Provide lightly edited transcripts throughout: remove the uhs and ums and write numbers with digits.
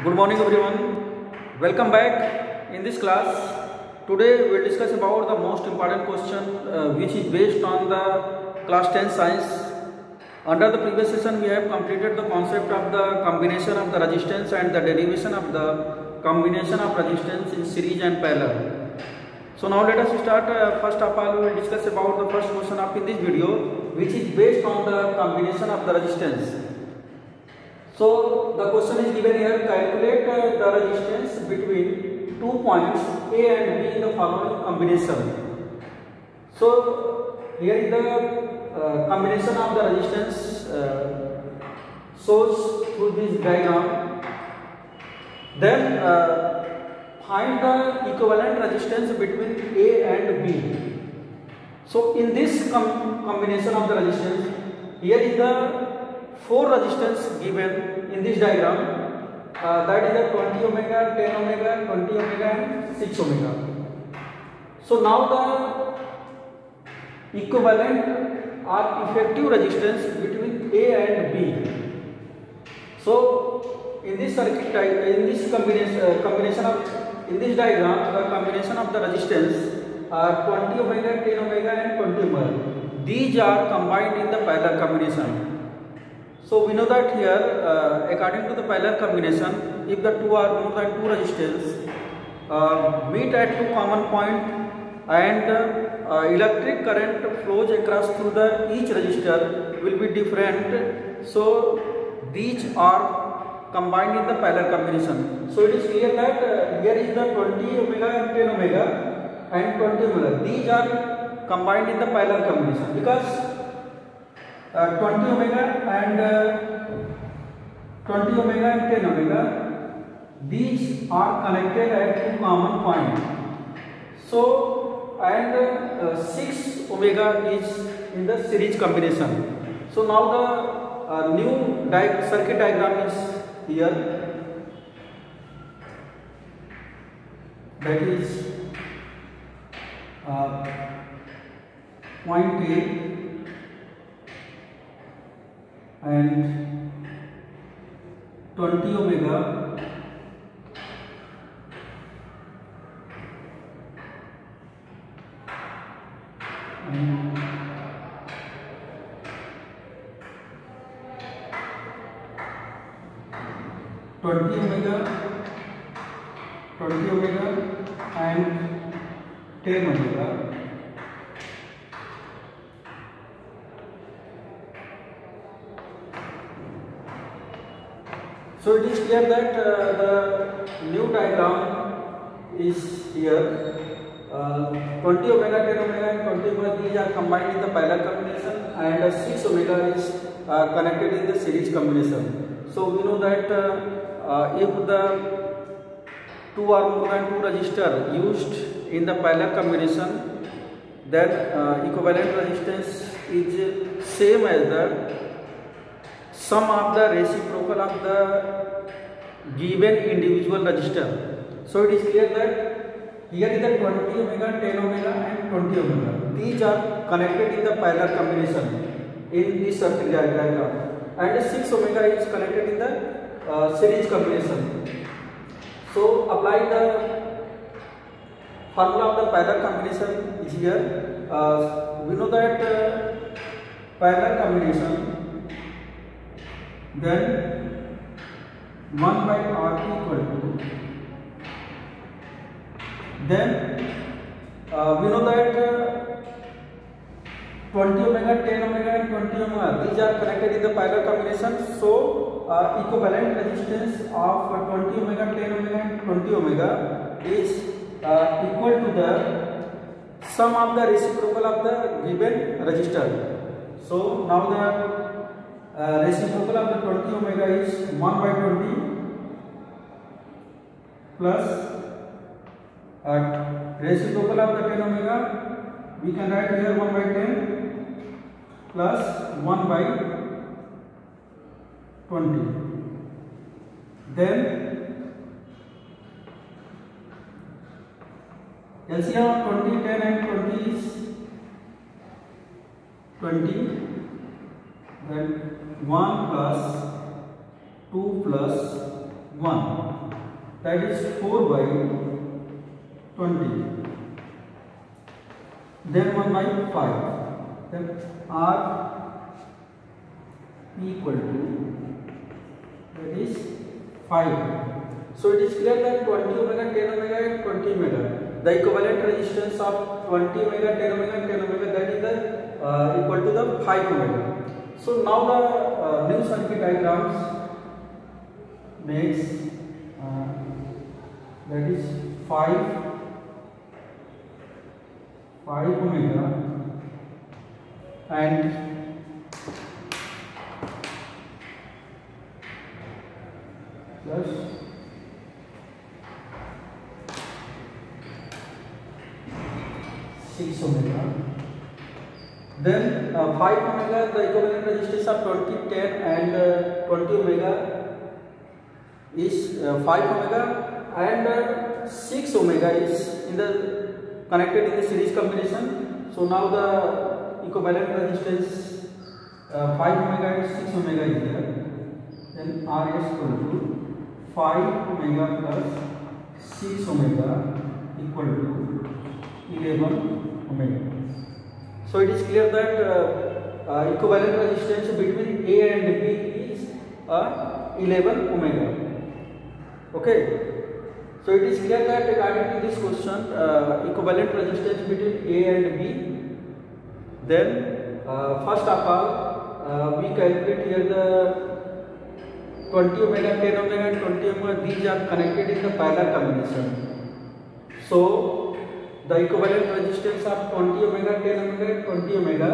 Good morning everyone. Welcome back in this class. Today we will discuss about the most important question which is based on the class 10 science. Under the previous session we have completed the concept of the combination of the resistance and the derivation of the combination of resistance in series and parallel. So now let us start. First of all we will discuss about the first question of in this video, which is based on the combination of the resistance. So the question is given here: calculate the resistance between 2 points A and B in the following combination. So here is the combination of the resistance shows through this diagram. Then find the equivalent resistance between A and B. So in this combination of the resistance, here is the 4 resistance given in this diagram, that is the 20 ohms, 10 ohms, 20 ohms and 6 ohms. So now the equivalent or effective resistance between A and B. So in this circuit, in this combination of in this diagram, the combination of the resistance are 20 ohms, 10 ohms and 20 ohms. These are combined in the parallel combination. So we know that here, according to the parallel combination, if the two are more than 2 resistors meet at 2 common points and electric current flows across through each resistor will be different. So these are combined in the parallel combination. So it is clear that here is the 20 ohms and 10 ohms and 20 ohms. These are combined in the parallel combination because 20 ohms and 20 ohms and 10 ohms, these are connected at 2 common points. So and 6 ohms is in the series combination. So now the new circuit diagram is here. That is point A and 20 ohms and 20 ohms and 10 ohms. So it is clear that the new diagram is here. 20 ohms, 10 ohms and 20 ohms, these are combined in the parallel combination and 6 ohms is connected in the series combination. So we know that if the 2 or more than 2 resistors used in the parallel combination, then equivalent resistance is same as the sum of the reciprocal of the given individual resistor. So it is clear that here is the 20 ohms, 10 ohms and 20 ohms. These are connected in the parallel combination in this circuit diagram, and 6 ohms is connected in the series combination. So apply the formula of the parallel combination is here. We know that parallel combination, then 1 by R equal to, then we know that 20 ohms, 10 ohms and 20 ohms, these are connected in the parallel combination. So equivalent resistance of 20 ohms, 10 ohms and 20 ohms is equal to the sum of the reciprocal of the given resistor. So now the reciprocal of the 20 ohms is 1 by 20 plus reciprocal of the 10 ohms, we can write here 1 by 10 plus 1 by 20. Then LCM of 20, 10 and 20 is 20. Then 1 plus 2 plus 1. that is 4 by 20, then 1 by 5, then R equal to, that is 5. So it is clear that 20 omega, 10 omega and 20 omega, the equivalent resistance of 20 omega, 10 omega and 10 omega, that is the equal to the 5 omega. So now the new circuit diagrams makes that is 5 omega and plus 6 omega. Then 5 omega, the equivalent resistance of 20, 10 and 20 omega is 5 omega, and 6 omega is in the connected in the series combination. So now the equivalent resistance 5 omega and 6 omega is here. Then R is equal to 5 omega plus 6 omega equal to 11 omega. So it is clear that equivalent resistance between A and B is 11 omega. Okay. So it is clear that according to this question, equivalent resistance between A and B. Then first of all, we calculate here the 20 omega, 10 omega and 20 omega. These are connected in the parallel combination. So the equivalent resistance of 20 omega, 10 omega and 20 omega,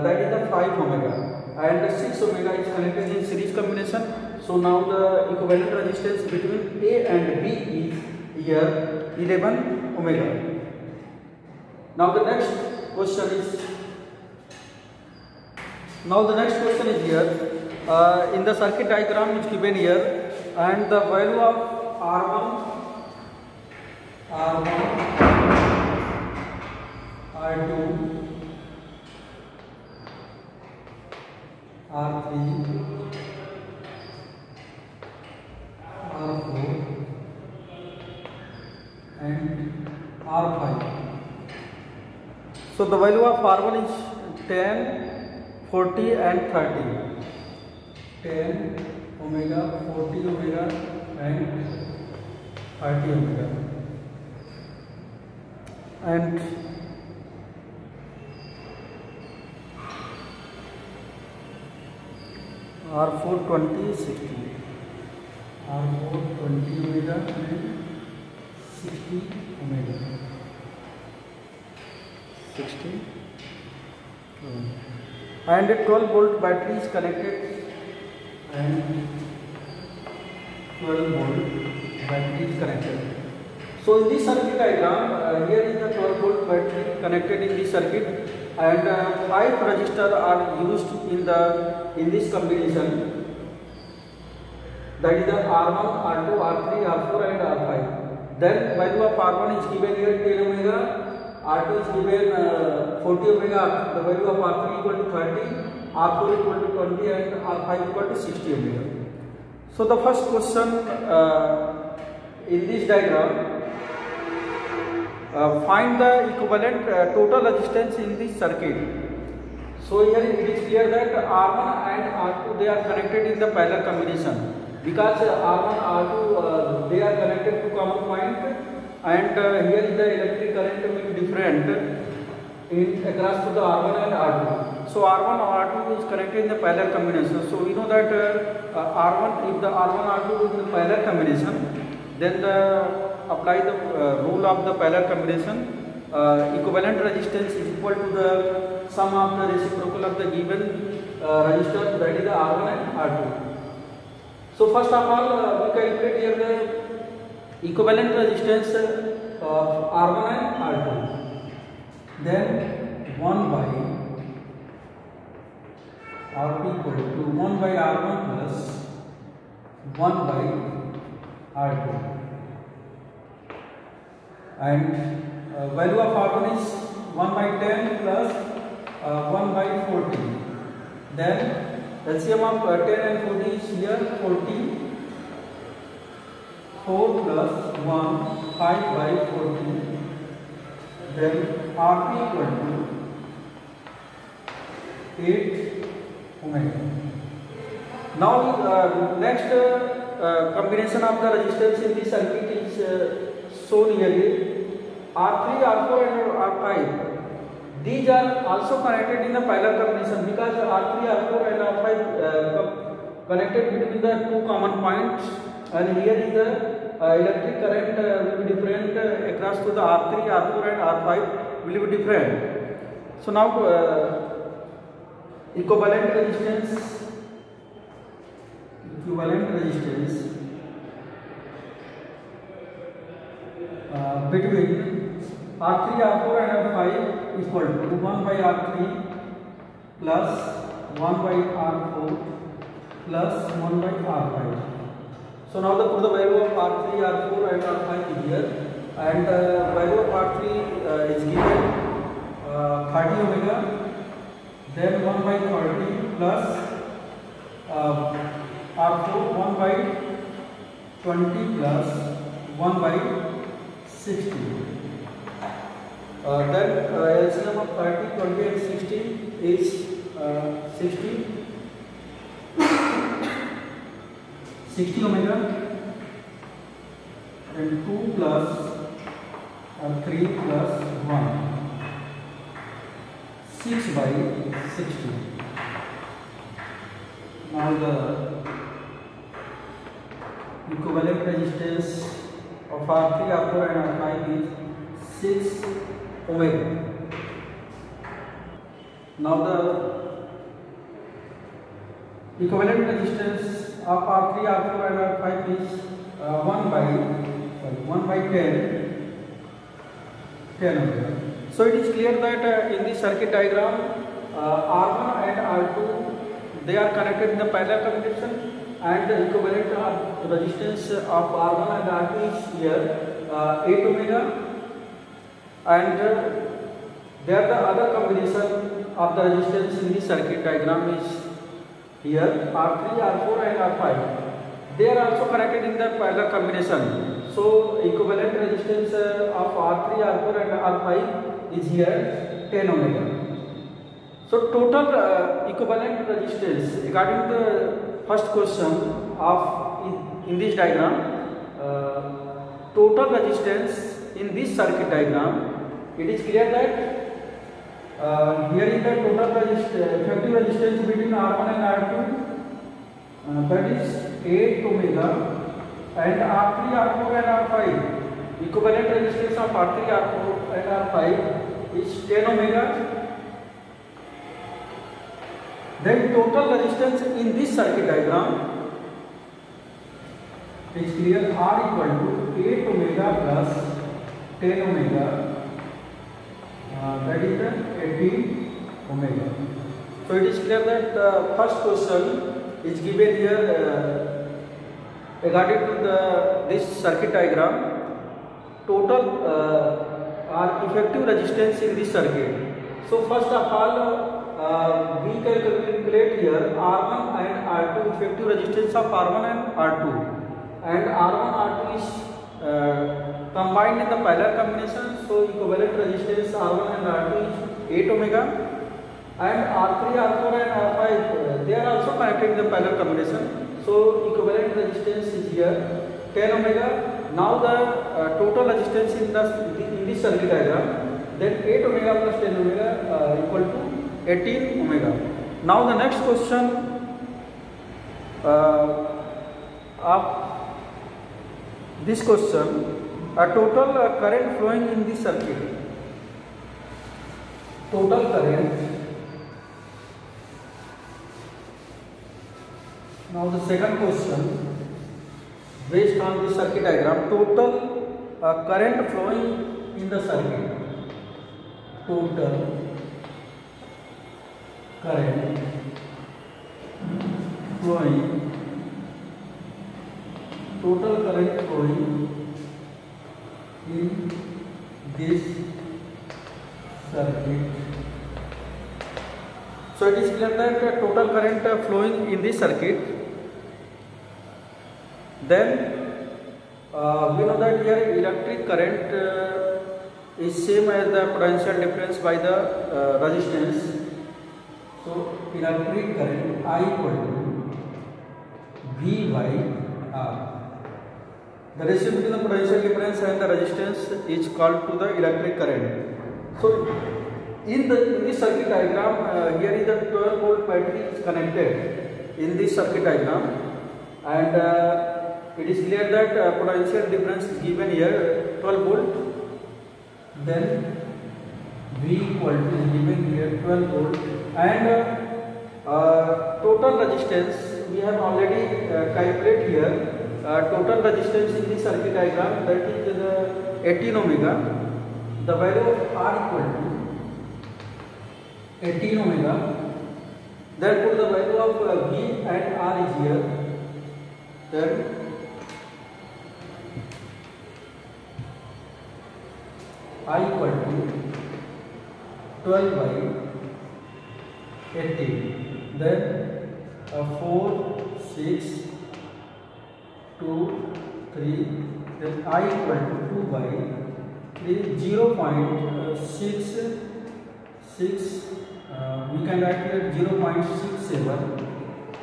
that is the 5 omega, and 6 omega is connected in series combination. So now the equivalent resistance between A and B is here 11 omega. Now the next question is here in the circuit diagram is given here, and the value of R1, R2, R3, R4 and R5. So the value of R1 is 10, 40 and 30. 10 omega, 40 omega and 30 omega. And R4 20, 60. R4 20 omega and 60 omega. 60. And a 12 volt battery is connected, and 12 volt battery is connected. So in this circuit diagram, here is the 12 volt battery connected in this circuit, and 5 resistors are used in this combination. That is the R1, R2, R3, R4 and R5. Then value of R1 is given here 10 omega, R2 is given 40 omega, the value of R3 equal to 30, R4 equal to 20 and R5 equal to 60 omega. So the first question in this diagram, find the equivalent total resistance in this circuit. So here it is clear that R1 and R2 they are connected in the parallel combination, because R1, R2 they are connected to common point, and here is the electric current will be different across to the R1 and R2. So R1 or R2 is connected in the parallel combination. So we know that R1, if the R1 R2 is in the parallel combination, then apply the rule of the parallel combination. Equivalent resistance is equal to the sum of the reciprocal of the given resistor, that is the R1 and R2. So first of all, we calculate here the equivalent resistance of R1 and R2. Then 1 by R2 equal to 1 by R1 plus 1 by R2, and value of R1 is 1 by 10 plus 1 by 40. Then LCM of 10 and 40 is here 40. 4 plus 1, 5 by 40. Then RP equal to 8 omega. Now next combination of the resistance in this circuit is shown here. R3, R4 and R5. These are also connected in the parallel combination because R3, R4 and R5 connected between the two common points, and here is the electric current will be different across to the R3, R4 and R5 will be different. So now equivalent resistance between R3, R4 and R5 equal to 1 by R3 plus 1 by R4 plus 1 by R5. So now put the value of R3, R4 and R5 is here, and value of R3 is given 30 omega, then 1 by 30 plus R4 1 by 20 plus 1 by 60. Then LCM of 30, 20 and 60 is 60 omega, and 2 plus 3 plus 1, 6 by 60. Now the equivalent resistance of R3, R4 and R5 is 6 omega. Now the equivalent resistance of R3, R4 and R5 is 1 by 10 omega. So it is clear that in the circuit diagram R1 and R2 they are connected in the parallel combination, and the equivalent resistance of R1 and R2 is here 8 omega, and there the other combination of the resistance in the circuit diagram is here R3, R4 and R5. They are also connected in the parallel combination. So equivalent resistance of R3, R4 and R5 is here 10 omega. So total equivalent resistance according to the first question of in this diagram, total resistance in this circuit diagram, it is clear that here is the total effective resistance between R1 and R2, that is 8 omega, and R3, R4 and R5 equivalent resistance of R3, R4 and R5 is 10 omega. Then total resistance in this circuit diagram is clear, R equal to 8 omega plus 10 omega, that is the 18 omega. So it is clear that the first question is given here regarding to this circuit diagram, total or effective resistance in this circuit. So first of all we can calculate here R1 and R2 effective resistance of R1 and R2, and R1 R2 is combined in the parallel combination. So equivalent resistance R1 and R2 is 8 omega, and R3, R4 and R5 they are also connected in the parallel combination. So equivalent resistance is here 10 omega. Now the total resistance in this circuit diagram, then 8 omega plus 10 omega equal to 18 omega. Now the next question of this question, a total current flowing in this circuit, total current. Now the second question based on the circuit diagram, total current flowing in the circuit, total current flowing, total current flowing in this circuit. So it is clear that total current flowing in this circuit, then We know that here electric current is same as the potential difference by the resistance. So electric current I equal to V by R. The ratio between the potential difference and the resistance is called to the electric current. So in this circuit diagram, here is the 12 volt battery is connected in this circuit diagram, and it is clear that potential difference is given here 12 volt. Then V equal to is given here 12 volt, and total resistance we have already calculated here. Total resistance in this circuit diagram, that is the 18 ohms. The value of R equal to 18 ohms. Therefore the value of V and R is here. Then I equal to 12 by 18. Then 4, 6, 2, 3. Then I equal to 2 by 3, 0.66. We can write here 0.67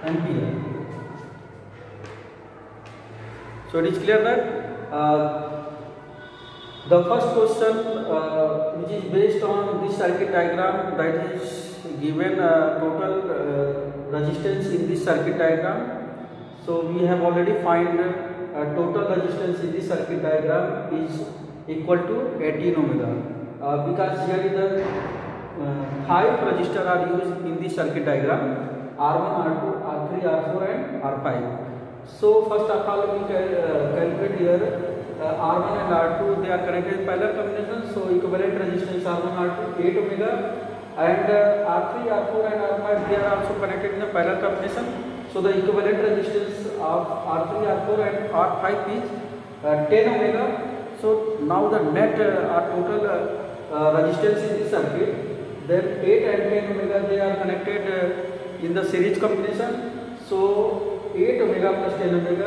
ampere. So it is clear that the first question, which is based on this circuit diagram, that is given total resistance in this circuit diagram. So we have already find total resistance in this circuit diagram is equal to 18 ohms, because here is the 5 resistors are used in this circuit diagram: R1, R2, R3, R4 and R5. So first of all we calculate here R1 and R2, they are connected in parallel combination, so equivalent resistance R1, R2 8 ohms, and R3, R4 and R5, they are also connected in the parallel combination. So the equivalent resistance of R3, R4 and R5 is 10 ohms. So now the net total resistance in this circuit, then 8 and 10 ohms, they are connected in the series combination. So 8 ohms plus 10 ohms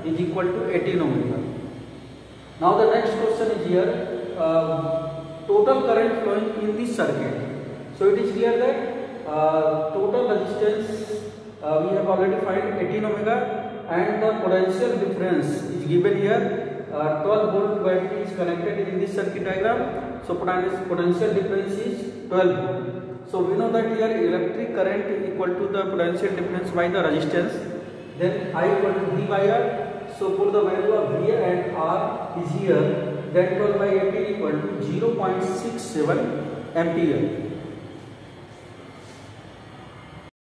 is equal to 18 ohms. Now the next question is here, total current flowing in this circuit. So it is clear that total resistance we have already find 18 ohms, and the potential difference is given here. 12 volt battery is connected in this circuit diagram, so potential difference is 12 volt. So we know that here electric current equal to the potential difference by the resistance. Then I equal to V by R. So put the value of V and R is here. Then 12 by 18 equal to 0.67 ampere.